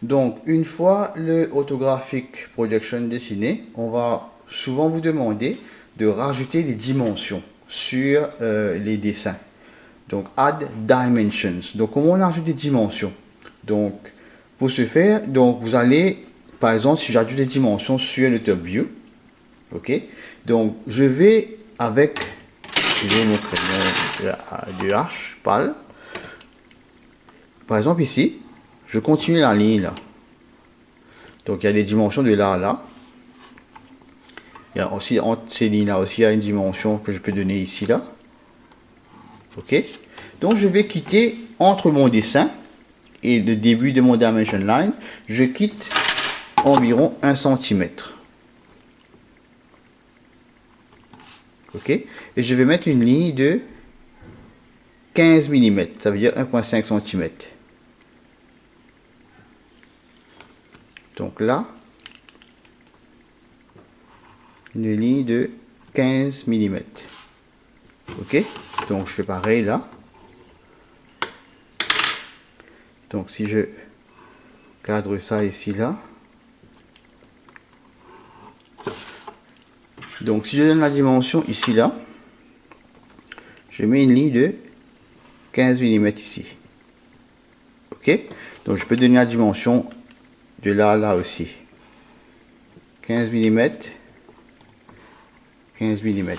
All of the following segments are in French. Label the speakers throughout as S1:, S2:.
S1: Donc, une fois le Orthographic Projection dessiné, on va souvent vous demander de rajouter des dimensions sur les dessins. Donc, add dimensions. Donc, comment on ajoute des dimensions? Donc, pour ce faire, donc vous allez, par exemple, si j'ajoute des dimensions sur le top view, ok? Donc, je vais avec, je vais mon crayon de H, pâle. Par exemple, ici, je continue la ligne là. Donc, il y a des dimensions de là à là. Il y a aussi, entre ces lignes-là aussi, il y a une dimension que je peux donner ici, là. OK? Donc, je vais quitter entre mon dessin et le début de mon dimension line. Je quitte environ 1 cm. OK? Et je vais mettre une ligne de 15 mm. Ça veut dire 1,5 cm. Donc là, une ligne de 15 mm. Ok, donc je fais pareil là. Donc si je cadre ça ici là, donc si je donne la dimension ici là, je mets une ligne de 15 mm ici. Ok, donc je peux donner la dimension de là à là aussi. 15 mm, 15 mm.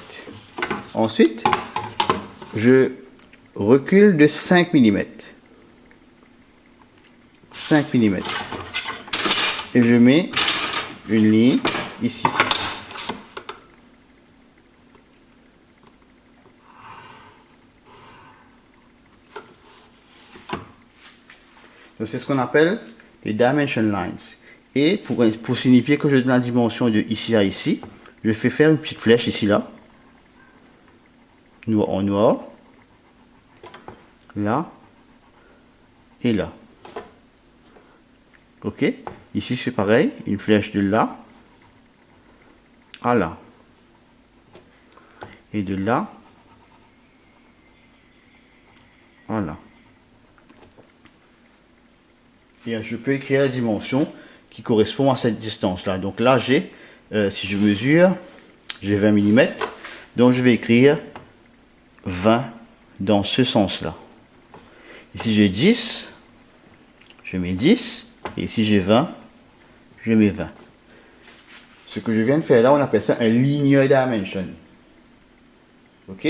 S1: Ensuite, je recule de 5 mm. 5 mm. Et je mets une ligne ici. Donc c'est ce qu'on appelle les dimension lines. Et pour signifier que je donne la dimension de ici à ici, je fais faire une petite flèche ici là. Noir en noir. Là. Et là. Ok. Ici c'est pareil. Une flèche de là à là. Et de là à là. Et je peux écrire la dimension qui correspond à cette distance là. Donc là j'ai, si je mesure, j'ai 20 mm. Donc je vais écrire 20 dans ce sens là. Ici j'ai 10, je mets 10. Et ici j'ai 20, je mets 20. Ce que je viens de faire là, on appelle ça un linear dimension. Ok?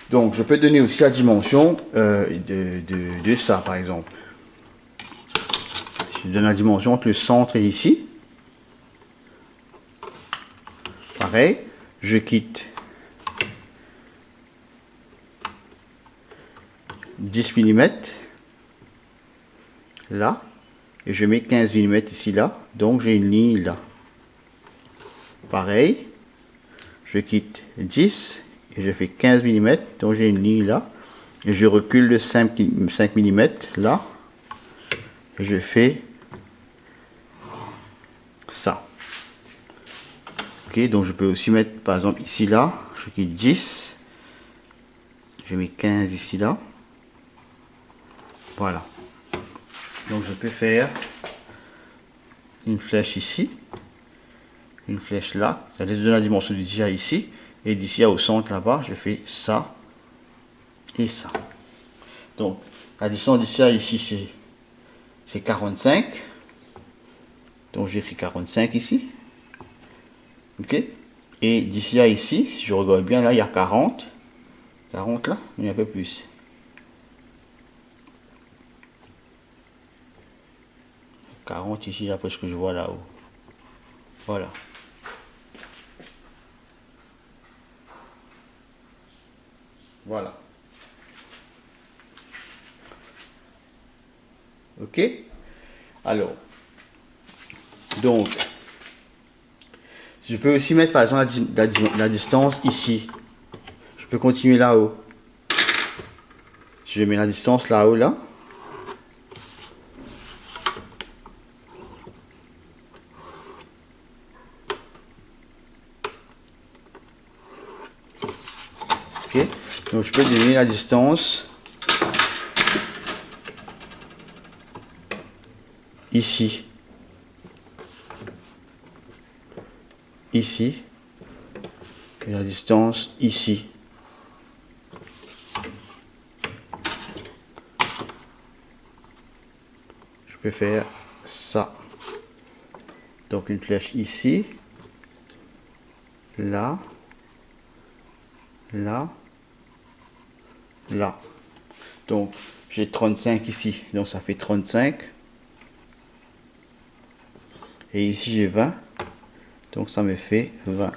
S1: Donc je peux donner aussi la dimension de ça par exemple. Je donne la dimension entre le centre et ici. Pareil, je quitte 10 mm là et je mets 15 mm ici là, donc j'ai une ligne là. Pareil, je quitte 10 et je fais 15 mm, donc j'ai une ligne là et je recule de 5 mm là et je fais ça. Ok, donc je peux aussi mettre par exemple ici là, je quitte 10, je mets 15 ici là. Voilà. Donc je peux faire une flèche ici, une flèche là, ça donne la dimension d'ici à ici, et d'ici au centre là-bas, je fais ça et ça. Donc la distance d'ici à ici c'est 45. Donc j'écris 45 ici. Ok. Et d'ici à ici, si je regarde bien là, il y a 40. 40 là, il y a un peu plus. 40 ici, après ce que je vois là-haut. Voilà. Voilà. Ok. Alors. Donc. Je peux aussi mettre par exemple la distance ici. Je peux continuer là-haut. Si je mets la distance là-haut là. Ok. Donc je peux donner la distance ici, ici, et la distance ici. Je peux faire ça. Donc une flèche ici, là, là, là. Donc j'ai 35 ici, donc ça fait 35. Et ici j'ai 20, donc ça me fait 20.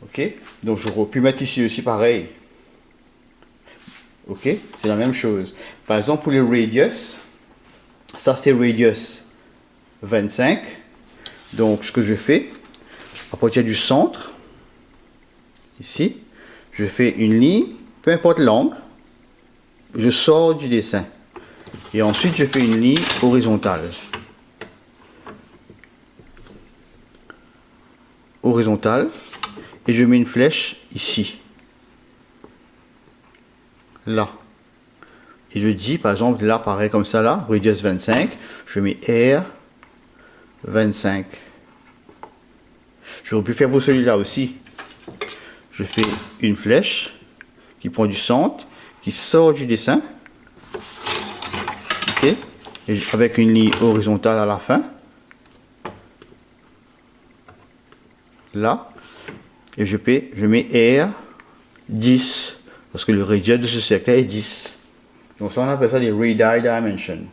S1: Ok, donc j'aurais pu mettre ici aussi pareil. Ok, c'est la même chose. Par exemple pour le radius, ça c'est radius 25. Donc ce que je fais, à partir du centre, ici, je fais une ligne, peu importe l'angle, je sors du dessin. Et ensuite je fais une ligne horizontale. Horizontale. Et je mets une flèche ici. Là. Et je dis, par exemple, là, pareil comme ça, là, radius 25, je mets R 25. J'aurais pu faire pour celui-là aussi. Je fais une flèche qui prend du centre, qui sort du dessin. Ok. Et avec une ligne horizontale à la fin. Là. Et je mets R 10. Parce que le radius de ce cercle est 10. Donc ça on appelle ça les radii dimensions.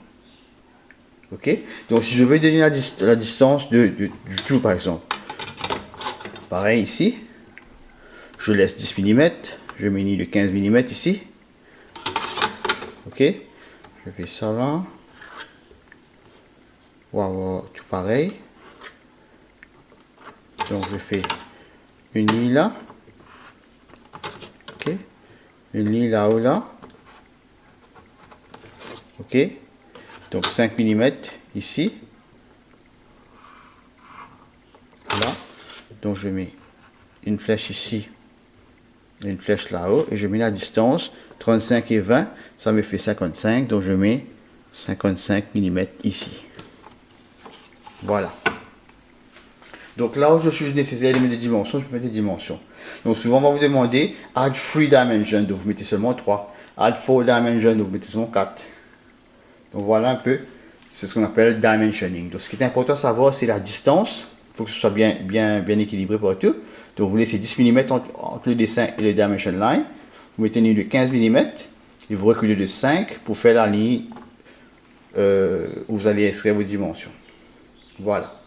S1: Ok. Donc si je veux donner la distance du tout par exemple. Pareil ici. Je laisse 10 mm. Je mets une ligne de 15 mm ici. Ok. Je fais ça là. Waouh, tout pareil. Donc je fais une ligne là. Ok. Une ligne là-haut là. Ok. Donc 5 mm ici. Là. Donc je mets une flèche ici. Une flèche là-haut. Et je mets la distance. 35 et 20. Ça me fait 55. Donc je mets 55 mm ici. Voilà. Donc là où je suis nécessaire de mettre des dimensions, je peux mettre des dimensions. Donc souvent on va vous demander add 3 dimensions, donc vous mettez seulement 3. Add 4 dimensions, donc vous mettez seulement 4. Donc voilà un peu, c'est ce qu'on appelle dimensioning. Donc ce qui est important à savoir, c'est la distance. Il faut que ce soit bien équilibré partout. Donc vous laissez 10 mm entre le dessin et le dimension line. Vous mettez une ligne de 15 mm et vous reculez de 5 pour faire la ligne où vous allez extraire vos dimensions. Voilà.